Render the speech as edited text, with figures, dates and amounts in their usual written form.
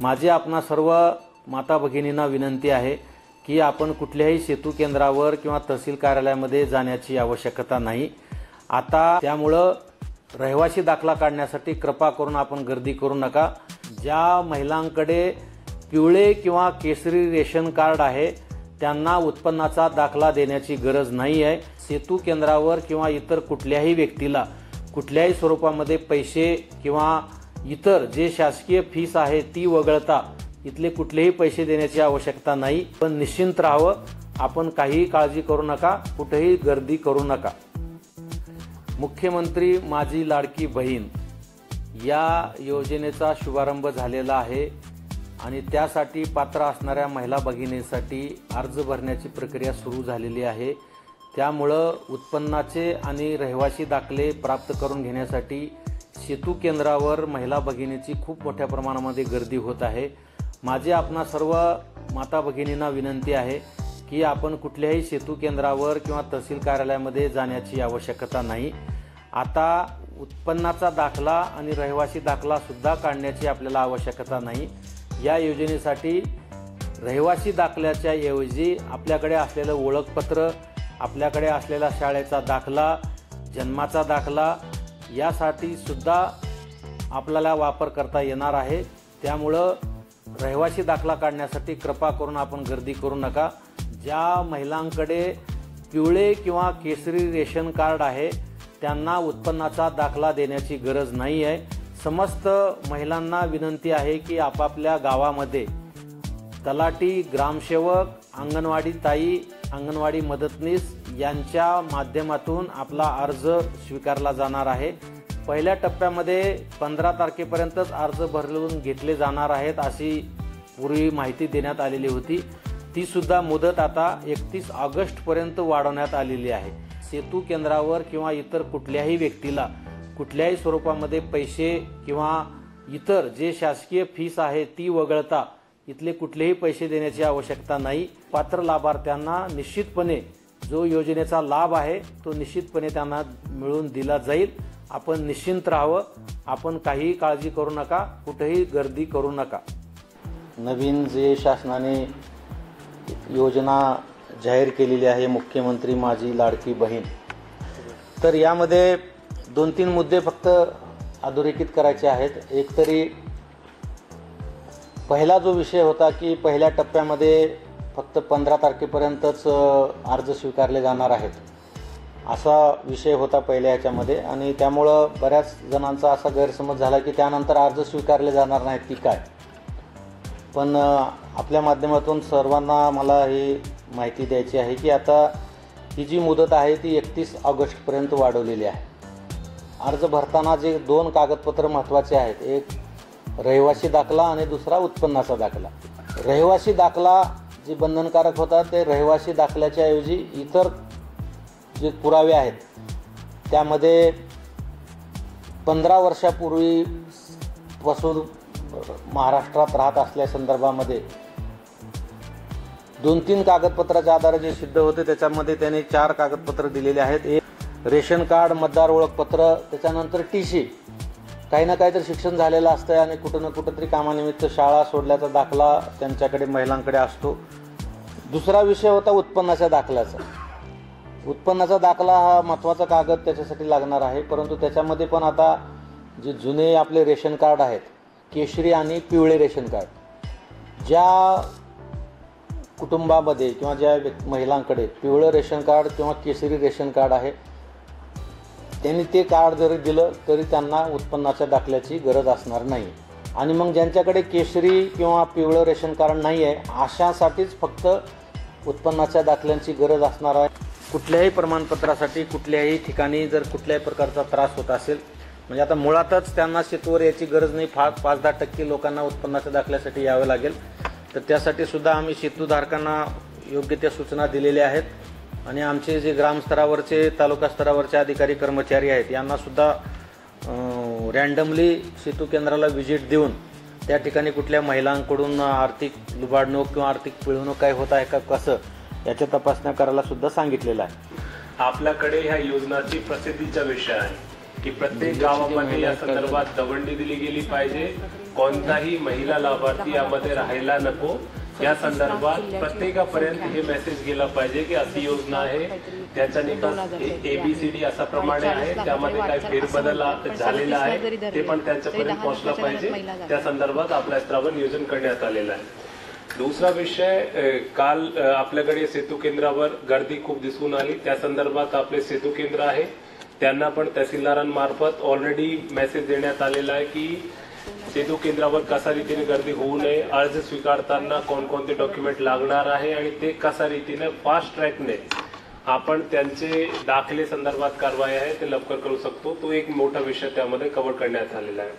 माझी आपणा सर्व माता भगिनींना विनंती आहे की आपण कुठल्याही सेतू केंद्रावर किंवा तहसील कार्यालयामध्ये जाण्याची आवश्यकता नाही। आता त्यामुळे रहिवासी दाखला काढण्यासाठी कृपा करून आपण गर्दी करू नका। ज्या महिलांकडे पिवळे किंवा केसरी रेशन कार्ड आहे त्यांना उत्पन्नाचा दाखला देण्याची गरज नाही आहे। सेतू केंद्रावर किंवा इतर कुठल्याही व्यक्तीला कुठल्याही स्वरूपामध्ये पैसे किंवा इतर जे शासकीय फीस आहे ती वगळता इथले कुठलेही पैसे देण्याची आवश्यकता नाही। पण निश्चिंत राहावं, आपण काही काळजी करू नका, कुठेही गर्दी करू नका। मुख्यमंत्री माझी लाडकी बहीण या योजनेचा शुभारंभ झालेला आहे आणि त्यासाठी पात्र असणाऱ्या महिला भगिनींसाठी अर्ज भरण्याची प्रक्रिया सुरू झालेली आहे। त्यामुळे उत्पन्नाचे आणि रहिवासी दाखले प्राप्त करून घेण्यासाठी सेतू केंद्रावर महिला भगिनींची खूप मोठ्या प्रमाणामध्ये गर्दी होत आहे। माझी आपणा सर्व माता भगिनींना विनंती आहे की आपण कुठल्याही सेतू केंद्रावर किंवा तहसील कार्यालयामध्ये जाण्याची आवश्यकता नाही। आता उत्पन्नाचा दाखला आणि रहिवासी दाखला सुद्धा काढण्याची आपल्याला आवश्यकता नाही। या योजनेसाठी रहिवासी दाखल्याच्या ऐवजी आपल्याकडे असलेलं ओळखपत्र, आपल्याकडे असलेला शाळेचा दाखला, जन्माचा दाखला यासाठी सुद्धा आपल्याला वापर करता येणार आहे। त्यामुळं रहिवासी दाखला काढण्यासाठी कृपा करून आपण गर्दी करू नका। ज्या महिलांकडे पिवळे किंवा केसरी रेशन कार्ड आहे त्यांना उत्पन्नाचा दाखला देण्याची गरज नाही आहे। समस्त महिलांना विनंती आहे की आपापल्या गावामध्ये तलाठी, ग्रामसेवक, अंगणवाडी ताई, अंगणवाडी मदतनीस यांच्या माध्यमातून आपला अर्ज स्वीकारला जाणार आहे। पहिल्या टप्प्यामध्ये 15 तारखेपर्यंतच अर्ज भरून घेतले जाणार आहेत अशी पूर्वी माहिती देण्यात आलेली होती। ती सुद्धा मुदत आता 31 ऑगस्टपर्यंत वाढवण्यात आलेली आहे। सेतू केंद्रावर किंवा इतर कुठल्याही व्यक्तीला कुठल्याही स्वरूपामध्ये पैसे किंवा इतर जे शासकीय फीस आहे ती वगळता इथले कुठलेही पैसे देण्याची आवश्यकता नाही। पात्र लाभार्थ्यांना निश्चितपणे जो योजनेचा लाभ आहे तो निश्चितपणे त्यांना मिळून दिला जाईल। आपण निश्चिंत राहावं, आपण काही काळजी करू नका, कुठेही गर्दी करू नका। नवीन जे शासनाने योजना जाहीर केलेली आहे मुख्यमंत्री माझी लाडकी बहीण, तर यामध्ये 2-3 मुद्दे फक्त अधोरेखित करायचे आहेत। एक तरी पहिला जो विषय होता की पहिल्या टप्प्यामध्ये फक्त 15 तारखेपर्यंतच अर्ज स्वीकारले जाणार आहेत असा विषय होता पहिल्या ह्याच्यामध्ये, आणि त्यामुळं बऱ्याच जणांचा असा गैरसमज झाला की त्यानंतर अर्ज स्वीकारले जाणार नाहीत की काय। पण आपल्या माध्यमातून सर्वांना मला ही माहिती द्यायची आहे की आता ही जी मुदत आहे ती 31 ऑगस्टपर्यंत वाढवलेली आहे। अर्ज भरताना जे 2 कागदपत्र महत्त्वाचे आहेत, एक रहिवासी दाखला आणि दुसरा उत्पन्नाचा दाखला। रहिवासी दाखला जे बंधनकारक होता ते रहिवासी दाखल्याच्या ऐवजी इतर जे पुरावे आहेत त्यामध्ये 15 वर्षापूर्वीपासून महाराष्ट्रात राहत असल्यासंदर्भामध्ये 2-3 कागदपत्राच्या आधारे जे सिद्ध होते त्याच्यामध्ये त्याने 4 कागदपत्र दिलेले आहेत। एक रेशन कार्ड, मतदार ओळखपत्र, त्याच्यानंतर TC, काही ना काहीतरी शिक्षण झालेलं असतं आणि कुठं ना कुठं तरी कामानिमित्त शाळा सोडल्याचा दाखला त्यांच्याकडे महिलांकडे असतो। दुसरा विषय होता उत्पन्नाच्या दाखल्याचा। उत्पन्नाचा दाखला हा महत्त्वाचा कागद त्याच्यासाठी लागणार आहे, परंतु त्याच्यामध्ये पण आता जे जुने आपले रेशन कार्ड आहेत, केशरी आणि पिवळे रेशन कार्ड, ज्या कुटुंबामध्ये किंवा ज्या महिलांकडे पिवळं रेशन कार्ड किंवा केसरी रेशन कार्ड आहे त्यांनी ते कार्ड जरी दिलं तरी त्यांना उत्पन्नाच्या दाखल्याची गरज असणार नाही। आणि मग ज्यांच्याकडे केशरी किंवा पिवळं रेशन कार्ड नाही आहे अशासाठीच फक्त उत्पन्नाच्या दाखल्यांची गरज असणार आहे। कुठल्याही प्रमाणपत्रासाठी कुठल्याही ठिकाणी जर कुठल्याही प्रकारचा त्रास होत असेल, म्हणजे आता मुळातच त्यांना शेतवर याची गरज नाही, 5-10% लोकांना उत्पन्नाच्या दाखल्यासाठी यावं लागेल, तर त्यासाठी सुद्धा आम्ही सेतूधारकांना योग्य त्या सूचना दिलेल्या आहेत। आणि आमचे जे ग्रामस्तरावरचे, तालुका स्तरावरचे अधिकारी कर्मचारी आहेत यांना सुद्धा रँडमली सेतू केंद्राला व्हिजिट देऊन त्या ठिकाणी कुठल्या महिलांकडून आर्थिक लुबाडणूक किंवा आर्थिक पिळवणूक काय होत आहे का कसं याच्या तपासण्या करायला सुद्धा सांगितलेलं आहे। आपल्याकडे ह्या योजनाची प्रसिद्धीचा विषय आहे की प्रत्येक गावामध्ये या संदर्भात दवंडी दिली गेली पाहिजे कोणताही महिला लाभार्थी यामध्ये राहायला नको या संदर्भात प्रत्येकापर्यंत हे मेसेज गेला पाहिजे की अशी योजना आहे, त्याचा निकाल ABCD असा प्रमाणे आहे, त्यामध्ये काय फेरबदल झालेला आहे ते पण त्यांच्यापर्यंत पोहोचला पाहिजे. त्या संदर्भात आपल्या स्तरावर नियोजन करण्यात आलेलं आहे. दुसरा विषय, काल आपल्याकडे सेतू केंद्रावर गर्दी खूप दिसून आली. त्या संदर्भात आपले सेतू केंद्र आहे त्यांना पण तहसीलदारांमार्फत ऑलरेडी मेसेज देण्यात आलेला आहे की सेतू केंद्रावर कशा रीतीने गर्दी होऊ नये, अर्ज स्वीकारताना कोणकोणते डॉक्युमेंट लागणार आहे आणि ते कशा रीतीने फास्ट ट्रॅकने आपण त्यांचे दाखले संदर्भात कारवाई आहे ते लवकर करू शकतो. तो एक मोठा विषय त्यामध्ये कव्हर करण्यात आलेला आहे.